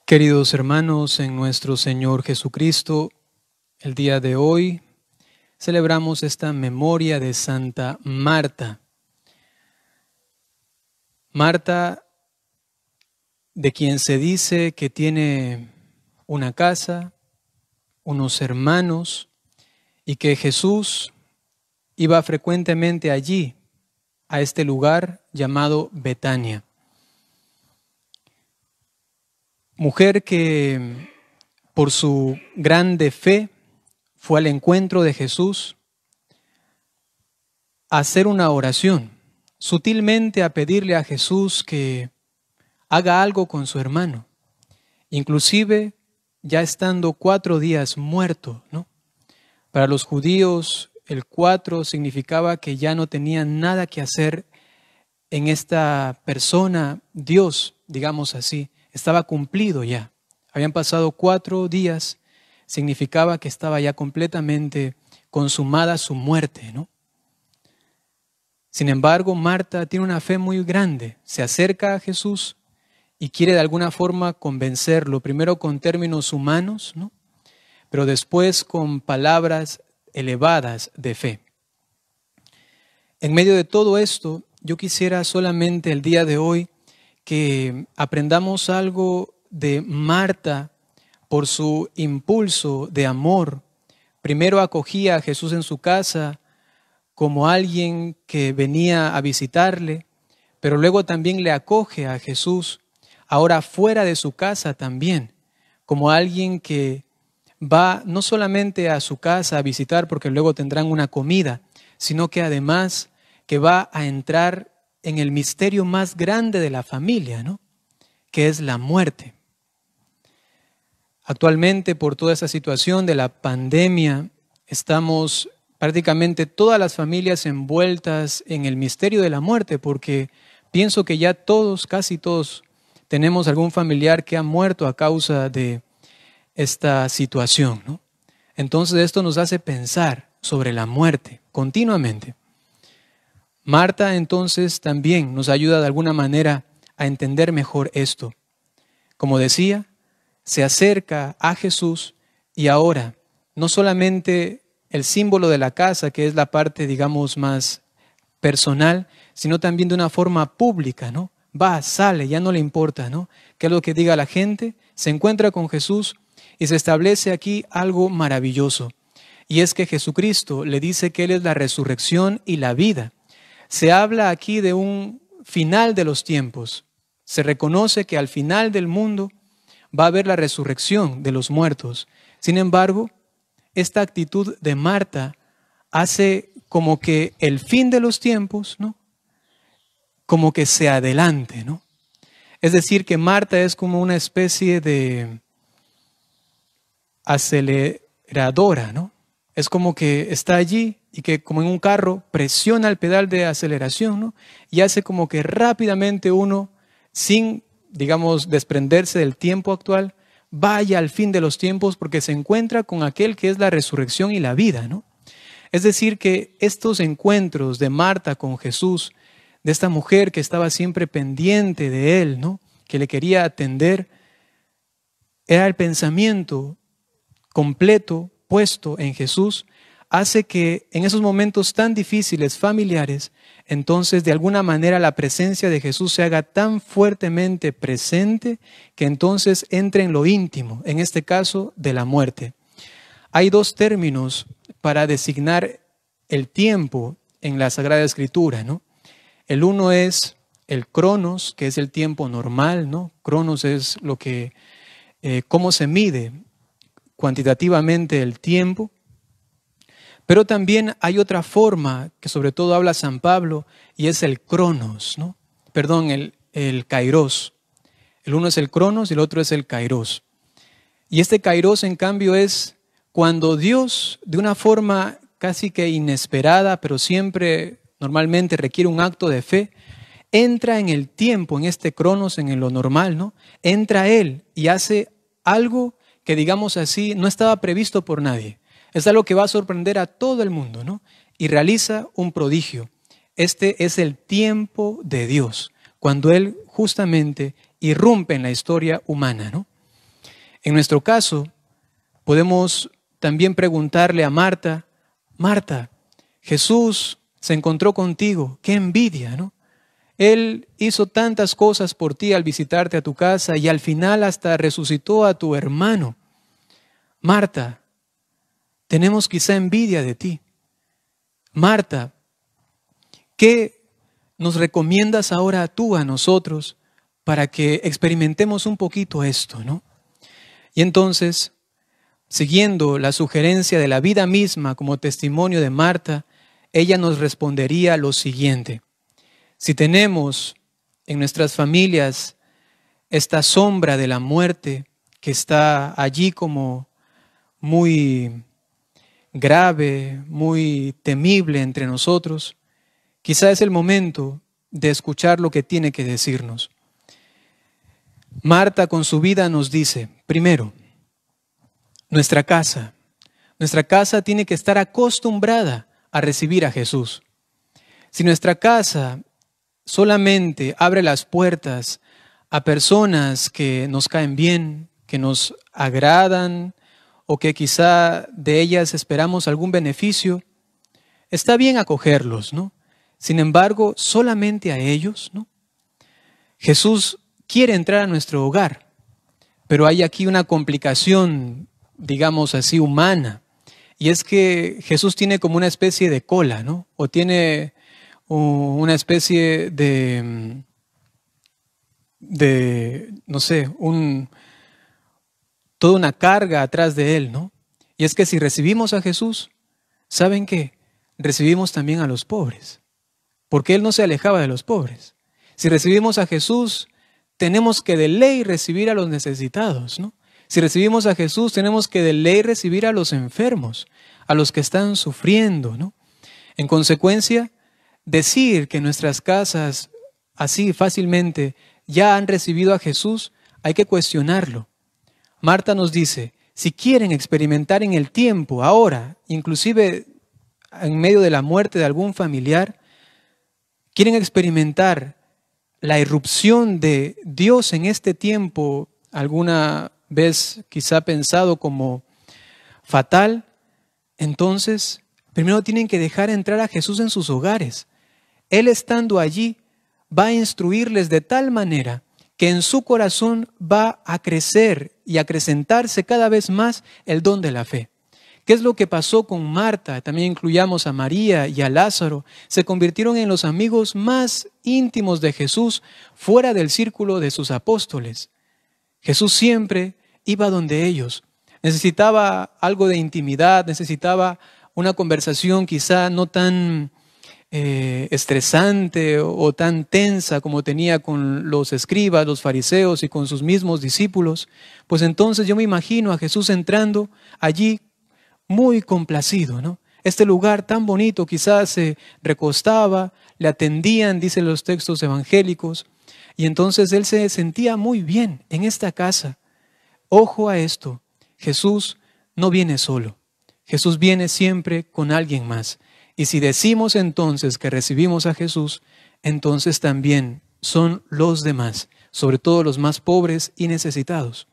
Queridos hermanos, en nuestro Señor Jesucristo, el día de hoy celebramos esta memoria de Santa Marta. Marta, de quien se dice que tiene una casa, unos hermanos, y que Jesús iba frecuentemente allí, a este lugar llamado Betania. Mujer que por su grande fe fue al encuentro de Jesús a hacer una oración, sutilmente a pedirle a Jesús que haga algo con su hermano, inclusive ya estando 4 días muerto, ¿no? Para los judíos el 4 significaba que ya no tenían nada que hacer en esta persona, Dios, digamos así. Estaba cumplido ya. Habían pasado 4 días, significaba que estaba ya completamente consumada su muerte, ¿no? Sin embargo, Marta tiene una fe muy grande, se acerca a Jesús y quiere de alguna forma convencerlo, primero con términos humanos, ¿no? Pero después con palabras elevadas de fe. En medio de todo esto, yo quisiera solamente el día de hoy que aprendamos algo de Marta por su impulso de amor. Primero acogía a Jesús en su casa como alguien que venía a visitarle, pero luego también le acoge a Jesús, ahora fuera de su casa también, como alguien que va no solamente a su casa a visitar porque luego tendrán una comida, sino que además que va a entrar en el misterio más grande de la familia, ¿no? Que es la muerte. Actualmente, por toda esa situación de la pandemia, estamos prácticamente todas las familias envueltas en el misterio de la muerte, porque pienso que ya todos, casi todos, tenemos algún familiar que ha muerto a causa de esta situación, ¿no? Entonces esto nos hace pensar sobre la muerte continuamente. Marta entonces también nos ayuda de alguna manera a entender mejor esto. Como decía, se acerca a Jesús y ahora no solamente el símbolo de la casa, que es la parte, digamos, más personal, sino también de una forma pública, ¿no? Va, sale, ya no le importa, ¿no? ¿Qué es lo que diga la gente? Se encuentra con Jesús y se establece aquí algo maravilloso. Y es que Jesucristo le dice que Él es la resurrección y la vida. Se habla aquí de un final de los tiempos. Se reconoce que al final del mundo va a haber la resurrección de los muertos. Sin embargo, esta actitud de Marta hace como que el fin de los tiempos, ¿no? Como que se adelante, ¿no? Es decir, que Marta es como una especie de aceleradora, ¿no? Es como que está allí y que como en un carro presiona el pedal de aceleración, ¿no? Y hace como que rápidamente uno, sin, digamos, desprenderse del tiempo actual, vaya al fin de los tiempos porque se encuentra con aquel que es la resurrección y la vida, ¿no? Es decir, que estos encuentros de Marta con Jesús, de esta mujer que estaba siempre pendiente de él, ¿no? Que le quería atender, era el pensamiento completo puesto en Jesús, hace que en esos momentos tan difíciles, familiares, entonces de alguna manera la presencia de Jesús se haga tan fuertemente presente que entonces entre en lo íntimo, en este caso de la muerte. Hay 2 términos para designar el tiempo en la Sagrada Escritura, ¿no? El uno es el cronos, que es el tiempo normal, ¿no? Cronos es lo que, cómo se mide cuantitativamente el tiempo. Pero también hay otra forma que sobre todo habla San Pablo y es el cronos, ¿no? Perdón, el kairos. El uno es el cronos y el otro es el kairos. Y este kairos en cambio es cuando Dios de una forma casi que inesperada, pero siempre normalmente requiere un acto de fe, entra en el tiempo, en este cronos, en lo normal, ¿no? Entra Él y hace algo que, digamos así, no estaba previsto por nadie. Es algo que va a sorprender a todo el mundo, ¿no? Y realiza un prodigio. Este es el tiempo de Dios, cuando Él justamente irrumpe en la historia humana, ¿no? En nuestro caso, podemos también preguntarle a Marta, Marta, Jesús se encontró contigo, qué envidia, ¿no? Él hizo tantas cosas por ti al visitarte a tu casa y al final hasta resucitó a tu hermano. Marta, tenemos quizá envidia de ti. Marta, ¿qué nos recomiendas ahora tú a nosotros para que experimentemos un poquito esto, ¿no? Y entonces, siguiendo la sugerencia de la vida misma como testimonio de Marta, ella nos respondería lo siguiente. Si tenemos en nuestras familias esta sombra de la muerte que está allí como muy grave, muy temible entre nosotros, quizá es el momento de escuchar lo que tiene que decirnos. Marta con su vida nos dice, primero, nuestra casa tiene que estar acostumbrada a recibir a Jesús. Si nuestra casa solamente abre las puertas a personas que nos caen bien, que nos agradan o que quizá de ellas esperamos algún beneficio, está bien acogerlos, ¿no? Sin embargo, solamente a ellos, ¿no? Jesús quiere entrar a nuestro hogar, pero hay aquí una complicación, digamos así, humana, y es que Jesús tiene como una especie de cola, ¿no? O tiene una especie de no sé, toda una carga atrás de Él, ¿no? Y es que si recibimos a Jesús, ¿saben qué? Recibimos también a los pobres, porque Él no se alejaba de los pobres. Si recibimos a Jesús, tenemos que de ley recibir a los necesitados, ¿no? Si recibimos a Jesús, tenemos que de ley recibir a los enfermos, a los que están sufriendo, ¿no? En consecuencia, decir que nuestras casas así fácilmente ya han recibido a Jesús, hay que cuestionarlo. Marta nos dice, si quieren experimentar en el tiempo, ahora, inclusive en medio de la muerte de algún familiar, quieren experimentar la irrupción de Dios en este tiempo, alguna vez quizá pensado como fatal, entonces primero tienen que dejar entrar a Jesús en sus hogares. Él estando allí va a instruirles de tal manera que en su corazón va a crecer y acrecentarse cada vez más el don de la fe. ¿Qué es lo que pasó con Marta? También incluyamos a María y a Lázaro. Se convirtieron en los amigos más íntimos de Jesús fuera del círculo de sus apóstoles. Jesús siempre iba donde ellos. Necesitaba algo de intimidad, necesitaba una conversación quizá no tan estresante o tan tensa como tenía con los escribas, los fariseos y con sus mismos discípulos. Pues entonces yo me imagino a Jesús entrando allí muy complacido, ¿no? Este lugar tan bonito, quizás se recostaba, le atendían, dicen los textos evangélicos, y entonces él se sentía muy bien en esta casa. Ojo a esto, Jesús no viene solo, Jesús viene siempre con alguien más. Y si decimos entonces que recibimos a Jesús, entonces también son los demás, sobre todo los más pobres y necesitados.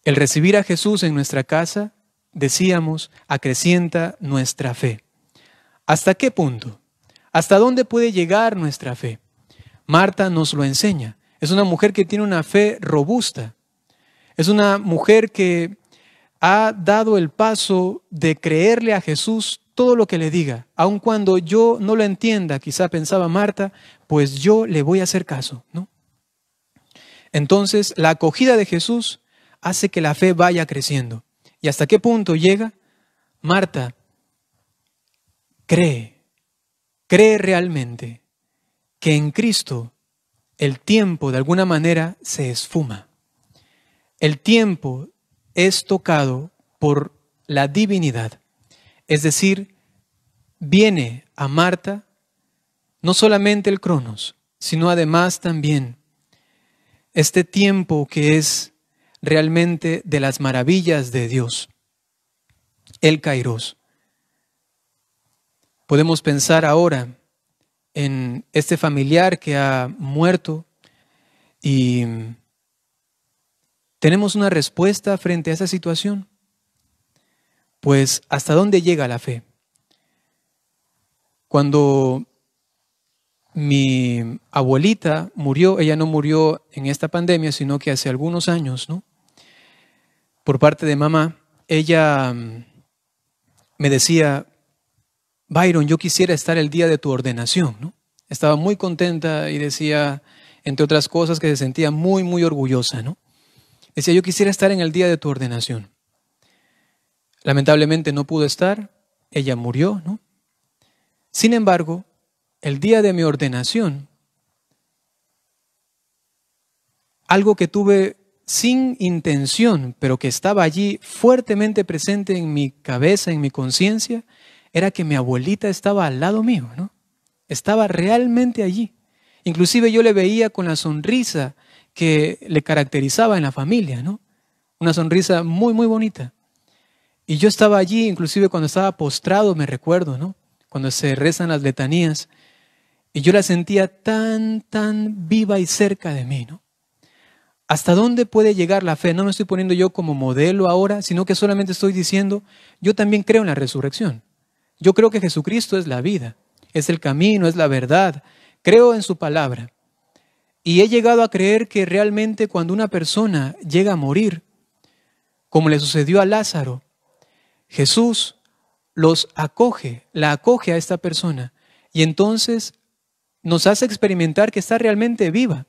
El recibir a Jesús en nuestra casa, decíamos, acrecienta nuestra fe. ¿Hasta qué punto? ¿Hasta dónde puede llegar nuestra fe? Marta nos lo enseña. Es una mujer que tiene una fe robusta. Es una mujer que ha dado el paso de creerle a Jesús todo lo que le diga. Aun cuando yo no lo entienda, quizá pensaba Marta, pues yo le voy a hacer caso, ¿no? Entonces, la acogida de Jesús hace que la fe vaya creciendo. ¿Y hasta qué punto llega? Marta cree realmente que en Cristo el tiempo de alguna manera se esfuma. El tiempo es tocado por la divinidad. Es decir, viene a Marta no solamente el Cronos, sino además también este tiempo que es realmente de las maravillas de Dios, el Kairos. Podemos pensar ahora en este familiar que ha muerto y ¿Tenemos una respuesta frente a esa situación? Pues, ¿hasta dónde llega la fe? Cuando mi abuelita murió, ella no murió en esta pandemia, sino que hace algunos años, ¿no? Por parte de mamá, ella me decía, Byron, yo quisiera estar el día de tu ordenación, ¿no? Estaba muy contenta y decía, entre otras cosas, que se sentía muy, muy orgullosa, ¿no? Decía, yo quisiera estar en el día de tu ordenación. Lamentablemente no pudo estar, ella murió, ¿no? Sin embargo, el día de mi ordenación, algo que tuve sin intención, pero que estaba allí fuertemente presente en mi cabeza, en mi conciencia, era que mi abuelita estaba al lado mío, ¿no? Estaba realmente allí. Inclusive yo le veía con la sonrisa que le caracterizaba en la familia, ¿no? Una sonrisa muy, muy bonita. Y yo estaba allí, inclusive cuando estaba postrado, me recuerdo, ¿no? Cuando se rezan las letanías, y yo la sentía tan, tan viva y cerca de mí, ¿no? ¿Hasta dónde puede llegar la fe? No me estoy poniendo yo como modelo ahora, sino que solamente estoy diciendo, yo también creo en la resurrección. Yo creo que Jesucristo es la vida, es el camino, es la verdad. Creo en su palabra. Y he llegado a creer que realmente cuando una persona llega a morir, como le sucedió a Lázaro, Jesús la acoge a esta persona y entonces nos hace experimentar que está realmente viva,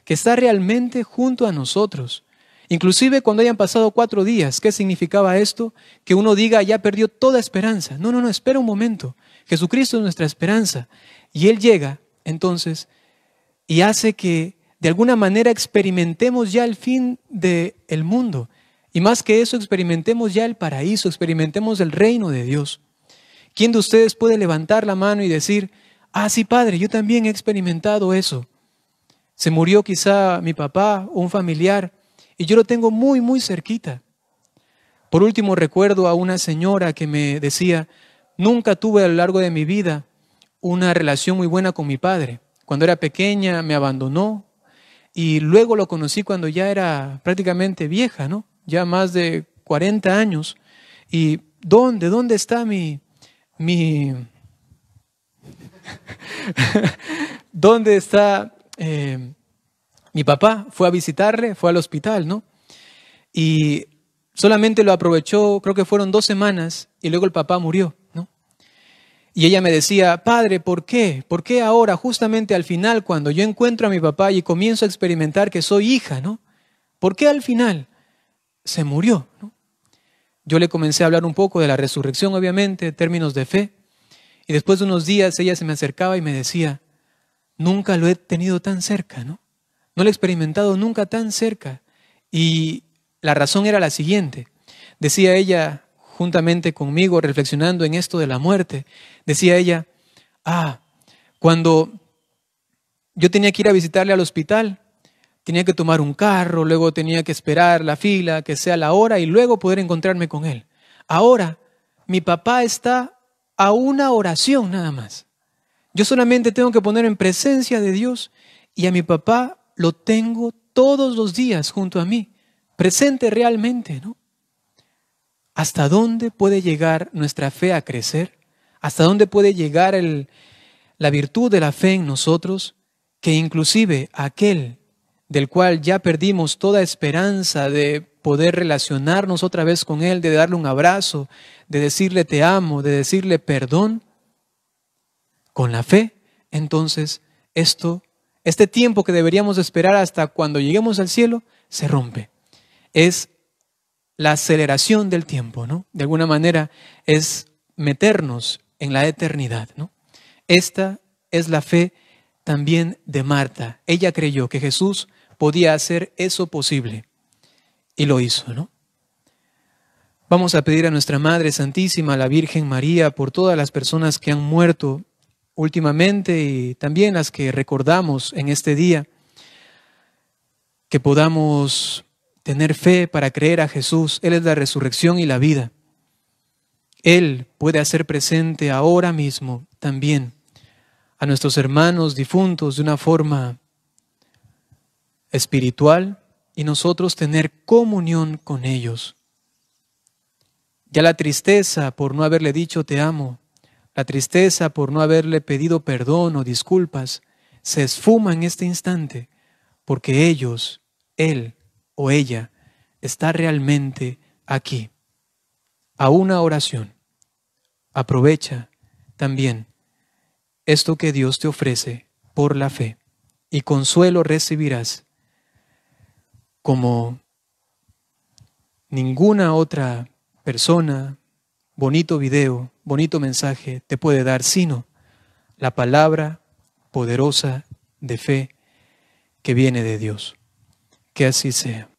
que está realmente junto a nosotros. Inclusive cuando hayan pasado 4 días, ¿qué significaba esto? Que uno diga, ya perdió toda esperanza. No, espera un momento. Jesucristo es nuestra esperanza. Y Él llega, entonces, y hace que de alguna manera experimentemos ya el fin del mundo. Y más que eso, experimentemos ya el paraíso, experimentemos el reino de Dios. ¿Quién de ustedes puede levantar la mano y decir, sí, Padre, yo también he experimentado eso? Se murió quizá mi papá o un familiar y yo lo tengo muy, muy cerquita. Por último, recuerdo a una señora que me decía, nunca tuve a lo largo de mi vida una relación muy buena con mi padre. Cuando era pequeña me abandonó y luego lo conocí cuando ya era prácticamente vieja, ¿no? Ya más de 40 años. ¿Y dónde está ¿Dónde está mi papá? Fue a visitarle, fue al hospital, ¿no? Y solamente lo aprovechó, creo que fueron 2 semanas y luego el papá murió, ¿no? Y ella me decía, Padre, ¿por qué? ¿Por qué ahora, justamente al final, cuando yo encuentro a mi papá y comienzo a experimentar que soy hija, ¿no? ¿Por qué al final se murió, ¿no? Yo le comencé a hablar un poco de la resurrección, obviamente, en términos de fe. Y después de unos días ella se me acercaba y me decía, nunca lo he tenido tan cerca, ¿no? No lo he experimentado nunca tan cerca. Y la razón era la siguiente. Decía ella, juntamente conmigo, reflexionando en esto de la muerte, decía ella, cuando yo tenía que ir a visitarle al hospital, tenía que tomar un carro, luego tenía que esperar la fila, que sea la hora, y luego poder encontrarme con él. Ahora, mi papá está a una oración nada más. Yo solamente tengo que poner en presencia de Dios y a mi papá lo tengo todos los días junto a mí, presente realmente, ¿no? ¿Hasta dónde puede llegar nuestra fe a crecer? ¿Hasta dónde puede llegar la virtud de la fe en nosotros? Que inclusive aquel del cual ya perdimos toda esperanza de poder relacionarnos otra vez con Él, de darle un abrazo, de decirle te amo, de decirle perdón, con la fe, entonces este tiempo que deberíamos esperar hasta cuando lleguemos al cielo, se rompe. Es la aceleración del tiempo, ¿no? De alguna manera es meternos en la eternidad, ¿no? Esta es la fe también de Marta. Ella creyó que Jesús podía hacer eso posible y lo hizo, ¿no? Vamos a pedir a nuestra Madre Santísima, la Virgen María, por todas las personas que han muerto últimamente y también las que recordamos en este día, que podamos tener fe para creer a Jesús. Él es la resurrección y la vida. Él puede hacer presente ahora mismo también a nuestros hermanos difuntos de una forma espiritual y nosotros tener comunión con ellos. Ya la tristeza por no haberle dicho te amo, la tristeza por no haberle pedido perdón o disculpas, se esfuma en este instante, porque ellos, él o ella, está realmente aquí. A una oración. Aprovecha también esto que Dios te ofrece por la fe, y consuelo recibirás como ninguna otra persona, bonito video, bonito mensaje te puede dar, sino la palabra poderosa de fe que viene de Dios. Que así sea.